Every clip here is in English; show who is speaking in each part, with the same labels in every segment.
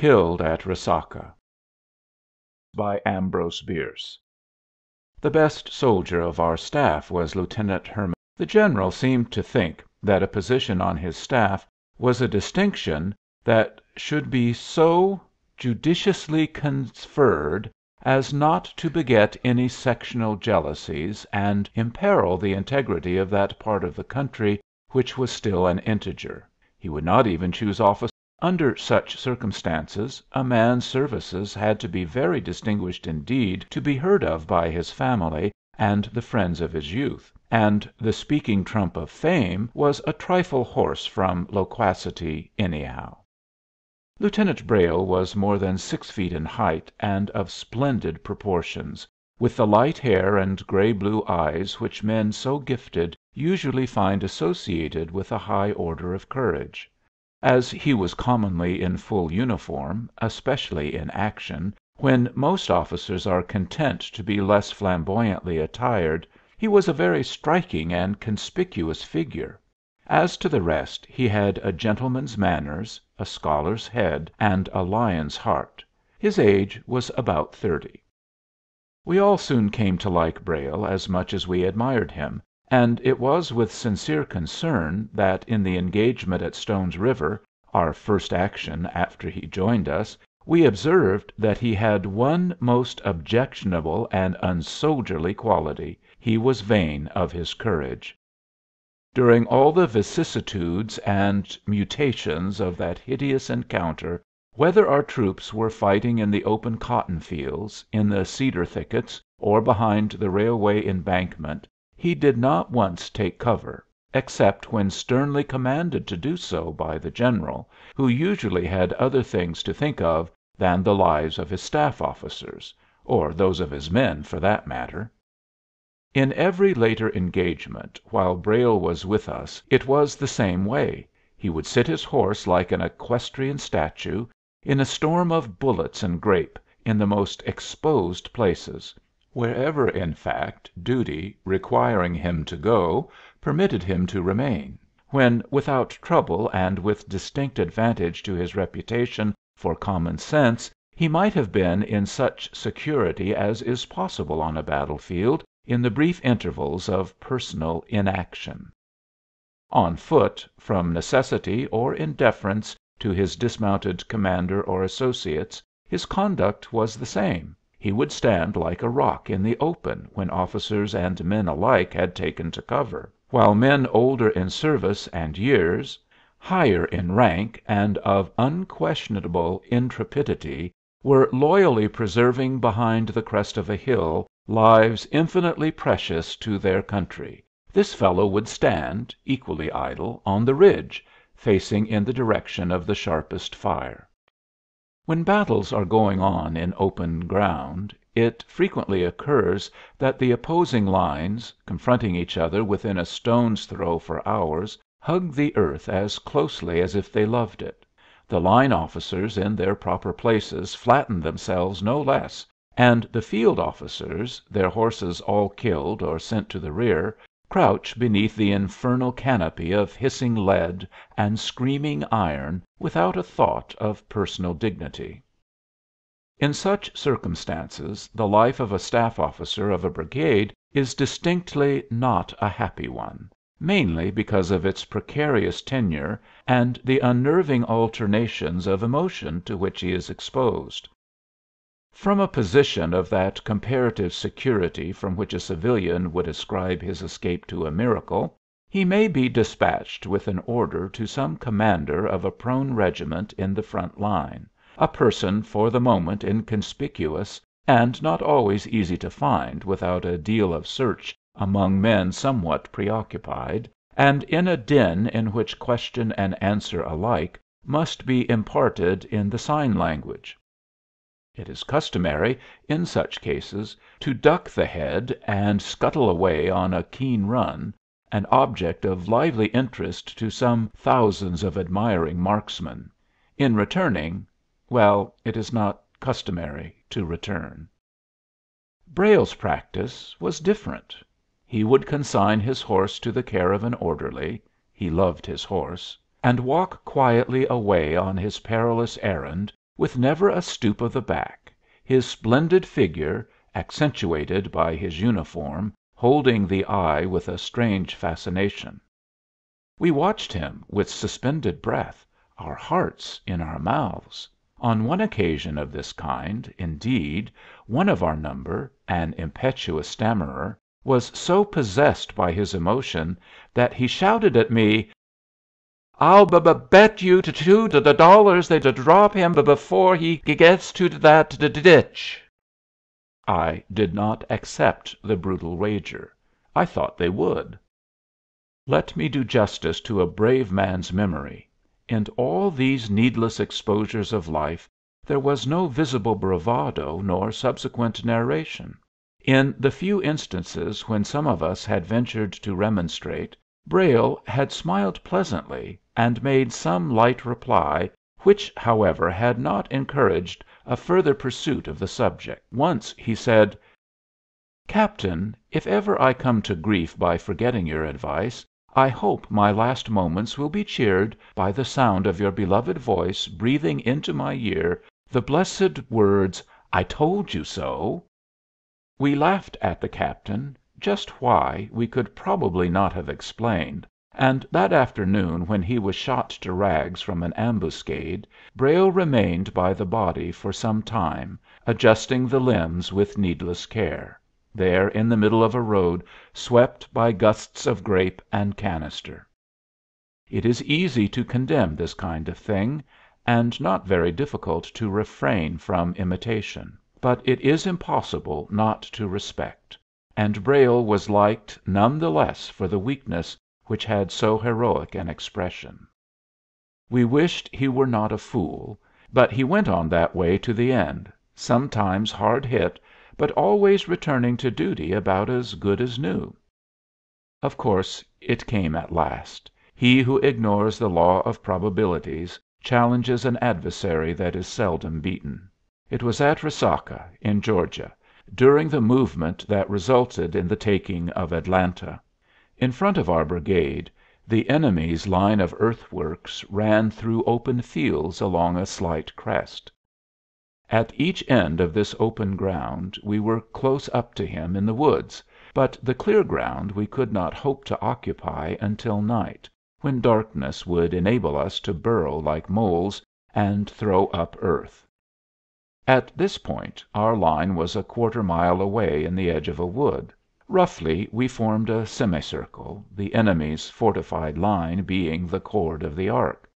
Speaker 1: killed at Resaca by Ambrose Bierce. The best soldier of our staff was Lieutenant Herman. The general seemed to think that a position on his staff was a distinction that should be so judiciously conferred as not to beget any sectional jealousies and imperil the integrity of that part of the country which was still an integer. He would not even choose office. Under such circumstances a man's services had to be very distinguished indeed to be heard of by his family and the friends of his youth, and the speaking trump of fame was a trifle hoarse from loquacity anyhow. Lieutenant Brayle was more than 6 feet in height and of splendid proportions, with the light hair and gray blue eyes which men so gifted usually find associated with a high order of courage. As he was commonly in full uniform, especially in action, when most officers are content to be less flamboyantly attired, he was a very striking and conspicuous figure. As to the rest, he had a gentleman's manners, a scholar's head, and a lion's heart. His age was about 30. We all soon came to like Brayle as much as we admired him, and it was with sincere concern that in the engagement at Stone's River, our first action after he joined us, we observed that he had one most objectionable and unsoldierly quality: he was vain of his courage. During all the vicissitudes and mutations of that hideous encounter, whether our troops were fighting in the open cotton fields, in the cedar thickets, or behind the railway embankment, he did not once take cover, except when sternly commanded to do so by the general, who usually had other things to think of than the lives of his staff officers, or those of his men, for that matter. In every later engagement, while Brayle was with us, it was the same way. He would sit his horse like an equestrian statue, in a storm of bullets and grape, in the most exposed places, wherever, in fact, duty, requiring him to go, permitted him to remain, when, without trouble and with distinct advantage to his reputation for common sense, he might have been in such security as is possible on a battlefield in the brief intervals of personal inaction. On foot, from necessity or in deference to his dismounted commander or associates, his conduct was the same. He would stand like a rock in the open when officers and men alike had taken to cover, while men older in service and years, higher in rank, and of unquestionable intrepidity, were loyally preserving behind the crest of a hill lives infinitely precious to their country. This fellow would stand, equally idle, on the ridge, facing in the direction of the sharpest fire. When battles are going on in open ground, it frequently occurs that the opposing lines, confronting each other within a stone's throw for hours, hug the earth as closely as if they loved it. The line officers in their proper places flatten themselves no less, and the field officers, their horses all killed or sent to the rear, crouch beneath the infernal canopy of hissing lead and screaming iron without a thought of personal dignity. In such circumstances the life of a staff officer of a brigade is distinctly not a happy one, mainly because of its precarious tenure and the unnerving alternations of emotion to which he is exposed. From a position of that comparative security from which a civilian would ascribe his escape to a miracle, he may be despatched with an order to some commander of a prone regiment in the front line, a person for the moment inconspicuous and not always easy to find without a deal of search among men somewhat preoccupied, and in a din in which question and answer alike must be imparted in the sign language. It is customary, in such cases, to duck the head and scuttle away on a keen run, an object of lively interest to some thousands of admiring marksmen. In returning, well, it is not customary to return. Brayle's practice was different. He would consign his horse to the care of an orderly he loved his horse and walk quietly away on his perilous errand, with never a stoop of the back, his splendid figure, accentuated by his uniform, holding the eye with a strange fascination. We watched him with suspended breath, our hearts in our mouths. On one occasion of this kind, indeed, one of our number, an impetuous stammerer, was so possessed by his emotion that he shouted at me, "I'll bet you $2 they drop him before he gets to that ditch." I did not accept the brutal wager. I thought they would. Let me do justice to a brave man's memory. In all these needless exposures of life there was no visible bravado nor subsequent narration. In the few instances when some of us had ventured to remonstrate, Brayle had smiled pleasantly and made some light reply, which, however, had not encouraged a further pursuit of the subject. Once he said, "Captain, if ever I come to grief by forgetting your advice, I hope my last moments will be cheered by the sound of your beloved voice breathing into my ear the blessed words, 'I told you so.'" We laughed at the captain, just why we could probably not have explained, and that afternoon when he was shot to rags from an ambuscade, Brayle remained by the body for some time, adjusting the limbs with needless care, there in the middle of a road swept by gusts of grape and canister. It is easy to condemn this kind of thing, and not very difficult to refrain from imitation; but it is impossible not to respect, and Brayle was liked none the less for the weakness which had so heroic an expression. We wished he were not a fool, but he went on that way to the end, sometimes hard hit, but always returning to duty about as good as new. Of course it came at last. He who ignores the law of probabilities challenges an adversary that is seldom beaten. It was at Resaca, in Georgia, during the movement that resulted in the taking of Atlanta. In front of our brigade, the enemy's line of earthworks ran through open fields along a slight crest. At each end of this open ground we were close up to him in the woods, but the clear ground we could not hope to occupy until night, when darkness would enable us to burrow like moles and throw up earth. At this point our line was a quarter-mile away in the edge of a wood. Roughly we formed a semicircle, the enemy's fortified line being the chord of the arc.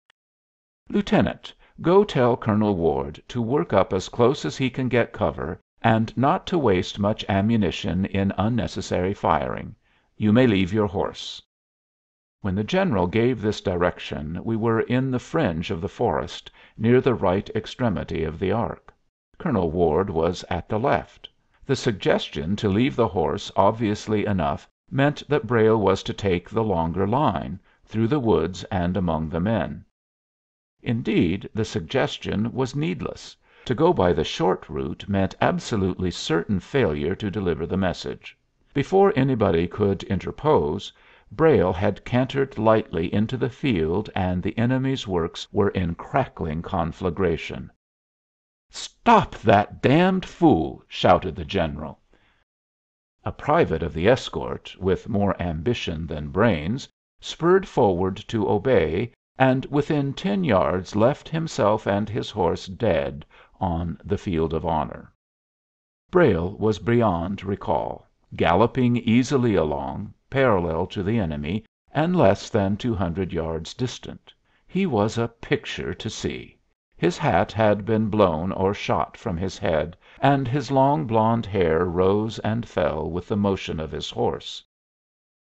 Speaker 1: "Lieutenant, go tell Colonel Ward to work up as close as he can get cover, and not to waste much ammunition in unnecessary firing. You may leave your horse." When the general gave this direction we were in the fringe of the forest, near the right extremity of the arc. Colonel Ward was at the left. The suggestion to leave the horse obviously enough meant that Brayle was to take the longer line, through the woods and among the men. Indeed, the suggestion was needless. To go by the short route meant absolutely certain failure to deliver the message. Before anybody could interpose, Brayle had cantered lightly into the field and the enemy's works were in crackling conflagration. "Stop that damned fool!" shouted the general. A private of the escort, with more ambition than brains, spurred forward to obey, and within 10 yards left himself and his horse dead on the field of honor. Brayle was beyond recall, galloping easily along, parallel to the enemy, and less than 200 yards distant. He was a picture to see. His hat had been blown or shot from his head, and his long blond hair rose and fell with the motion of his horse.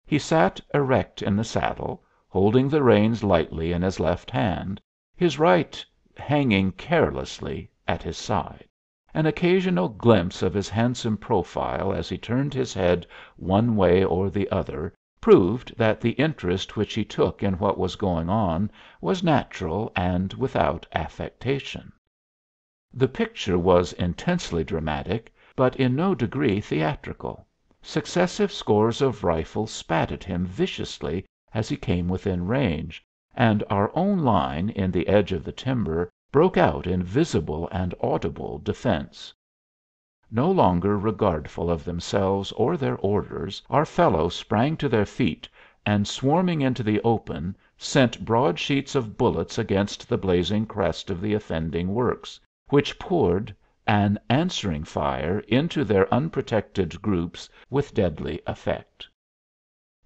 Speaker 1: He sat erect in the saddle, holding the reins lightly in his left hand, his right hanging carelessly at his side. An occasional glimpse of his handsome profile as he turned his head one way or the other proved that the interest which he took in what was going on was natural and without affectation. The picture was intensely dramatic, but in no degree theatrical. Successive scores of rifles spat at him viciously as he came within range, and our own line in the edge of the timber broke out in visible and audible defense. No longer regardful of themselves or their orders, our fellows sprang to their feet, and, swarming into the open, sent broad sheets of bullets against the blazing crest of the offending works, which poured an answering fire into their unprotected groups with deadly effect.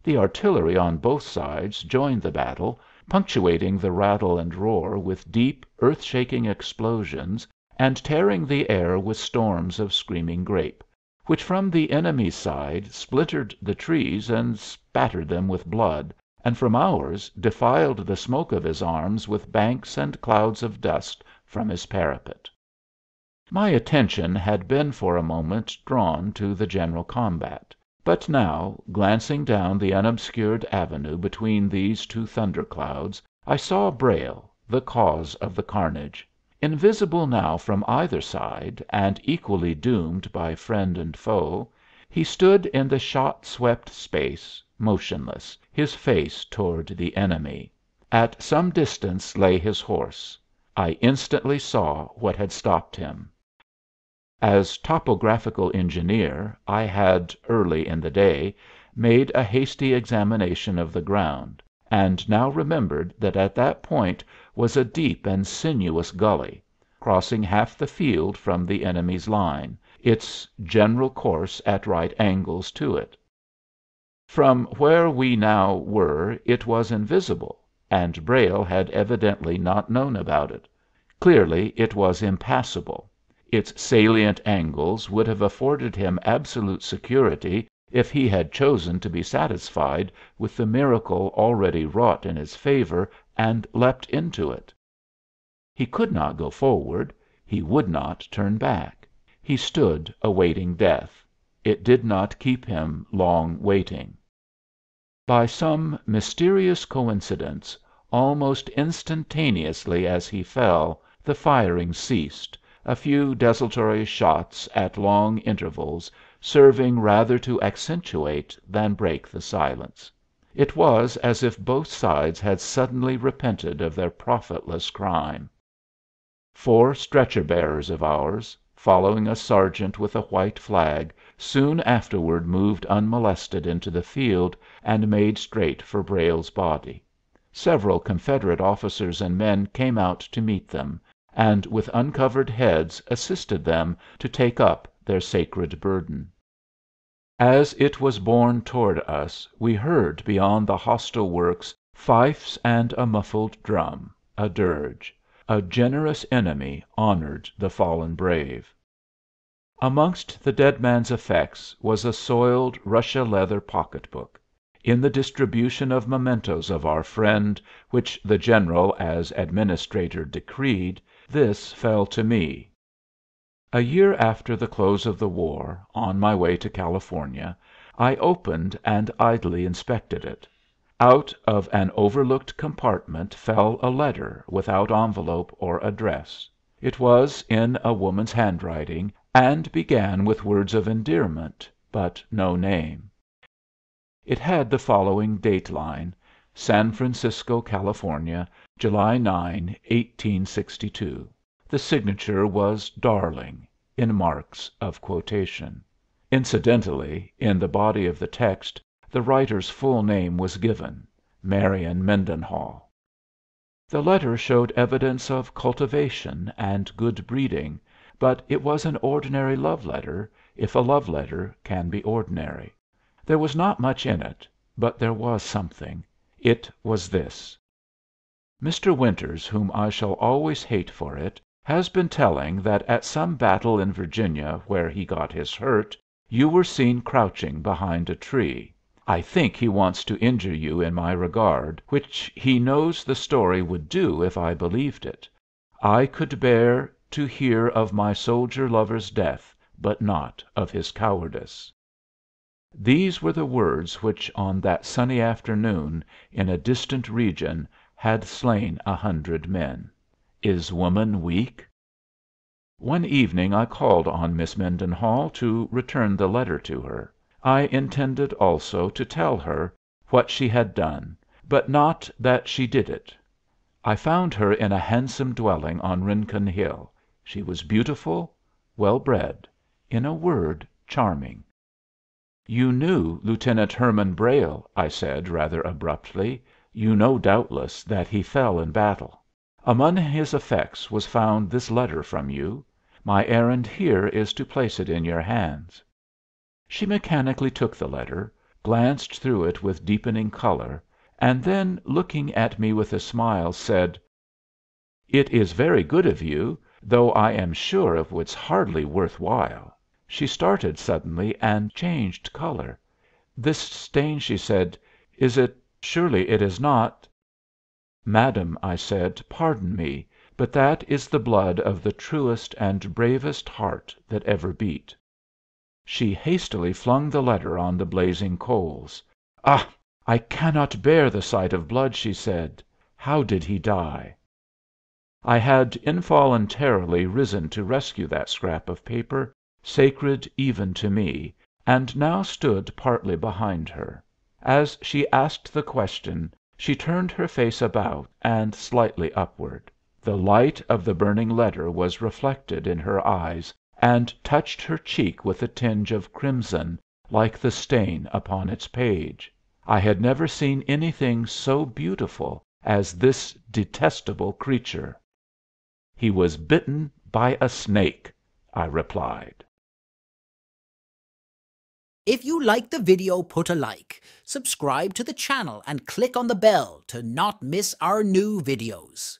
Speaker 1: The artillery on both sides joined the battle, punctuating the rattle and roar with deep, earth-shaking explosions, and tearing the air with storms of screaming grape, which from the enemy's side splintered the trees and spattered them with blood, and from ours defiled the smoke of his arms with banks and clouds of dust from his parapet. My attention had been for a moment drawn to the general combat, but now, glancing down the unobscured avenue between these two thunderclouds, I saw Brayle, the cause of the carnage. Invisible now from either side, and equally doomed by friend and foe, he stood in the shot-swept space, motionless, his face toward the enemy. At some distance lay his horse. I instantly saw what had stopped him. As topographical engineer, I had, early in the day, made a hasty examination of the ground, and now remembered that at that point was a deep and sinuous gully, crossing half the field from the enemy's line, its general course at right angles to it. From where we now were it was invisible, and Brayle had evidently not known about it. Clearly it was impassable. Its salient angles would have afforded him absolute security if he had chosen to be satisfied with the miracle already wrought in his favor and leapt into it. He could not go forward; he would not turn back. He stood awaiting death. It did not keep him long waiting. By some mysterious coincidence, almost instantaneously as he fell, the firing ceased, a few desultory shots at long intervals, serving rather to accentuate than break the silence. It was as if both sides had suddenly repented of their profitless crime. 4 stretcher-bearers of ours, following a sergeant with a white flag, soon afterward moved unmolested into the field and made straight for Brayle's body. Several Confederate officers and men came out to meet them, and with uncovered heads assisted them to take up their sacred burden. As it was borne toward us, we heard beyond the hostile works fifes and a muffled drum, a dirge. A generous enemy honored the fallen brave. Amongst the dead man's effects was a soiled Russia leather pocketbook. In the distribution of mementos of our friend, which the general as administrator decreed, this fell to me. A year after the close of the war, on my way to California, I opened and idly inspected it. Out of an overlooked compartment fell a letter without envelope or address. It was in a woman's handwriting, and began with words of endearment, but no name. It had the following date line: San Francisco, California, July 9, 1862. The signature was "Darling," in marks of quotation. Incidentally, in the body of the text, the writer's full name was given, Marian Mendenhall. The letter showed evidence of cultivation and good breeding, but it was an ordinary love letter, if a love letter can be ordinary. There was not much in it, but there was something. It was this: Mr. Winters, whom I shall always hate for it, has been telling that at some battle in Virginia where he got his hurt, you were seen crouching behind a tree. I think he wants to injure you in my regard, which he knows the story would do if I believed it. I could bear to hear of my soldier lover's death, but not of his cowardice. These were the words which on that sunny afternoon, in a distant region, had slain 100 men. Is woman weak? One evening I called on Miss Mendenhall to return the letter to her. I intended also to tell her what she had done, but not that she did it. I found her in a handsome dwelling on Rincon Hill. She was beautiful, well bred, in a word, charming. "You knew Lieutenant Herman Brayle," I said, rather abruptly. "You know, doubtless, that he fell in battle. Among his effects was found this letter from you. My errand here is to place it in your hands." She mechanically took the letter, glanced through it with deepening color, and then, looking at me with a smile, said, "It is very good of you, though I am sure it was hardly worth while." She started suddenly and changed color. "This stain," she said, "is it surely it is not " "Madam," I said, "pardon me, but that is the blood of the truest and bravest heart that ever beat." She hastily flung the letter on the blazing coals. "Ah, I cannot bear the sight of blood," she said. "How did he die?" I had involuntarily risen to rescue that scrap of paper, sacred even to me, and now stood partly behind her. As she asked the question she turned her face about and slightly upward. The light of the burning letter was reflected in her eyes, and touched her cheek with a tinge of crimson, like the stain upon its page. I had never seen anything so beautiful as this detestable creature. "He was bitten by a snake," I replied.
Speaker 2: If you liked the video, put a like, subscribe to the channel, and click on the bell to not miss our new videos.